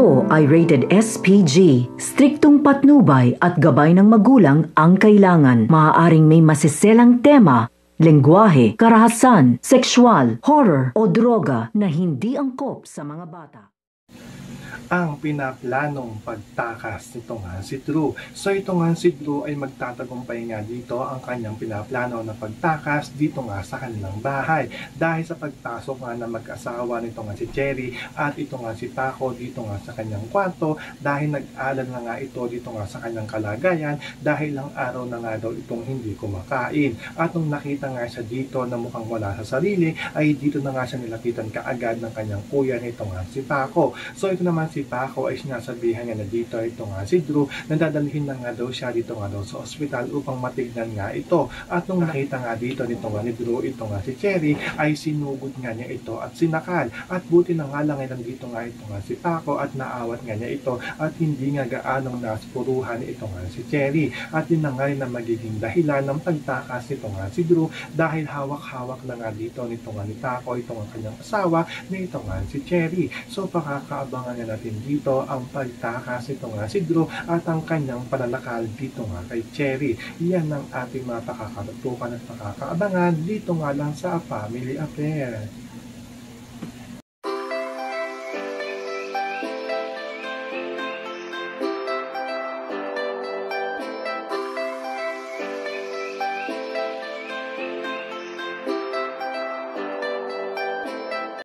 ito ay rated SPG. Striktong patnubay at gabay ng magulang ang kailangan. Maaaring may masiselang tema, lengguwahe, karahasan, sexual, horror o droga na hindi angkop sa mga bata. Ang pinaplanong pagtakas nito nga si Drew. So ito nga si Drew ay magtatagumpay nga dito ang kanyang pinaplano na pagtakas dito nga sa kanilang bahay. Dahil sa pagpasok nga ng mag-asawa nito nga si Cherry at ito nga si Paco dito nga sa kanyang kwarto, dahil nag-alala na nga ito dito nga sa kanyang kalagayan dahil lang araw na nga daw itong hindi kumakain. At nung nakita nga siya dito na mukhang wala sa sarili, ay dito na nga siya nilapitan kaagad ng kanyang kuya nito nga si Paco. So ito naman si Paco ay sinasabihan niya na dito ito nga si Drew na dadalhin na nga daw siya dito nga daw sa ospital upang matignan nga ito. At nung nakita nga dito nito nga ni Drew ito nga si Cherry, ay sinugod nga niya ito at sinakal. At buti na nga lang ay nandito nga ito nga si Paco at naawat nga niya ito at hindi nga gaanong naspuruhan ito nga si Cherry. At yun na nga rin na magiging dahilan ng pagtakas nito nga si Drew dahil hawak-hawak na nga dito nito nga ni Paco ito nga kanyang asawa na ito nga si Cherry. So pakakaabangan nga natin dito ang pagtakas ito nga si Drew at ang kanyang pananakal dito nga kay Cherry. Yan ang ating mga pakakatutukan at pakakaabangan dito nga lang sa Family Affair.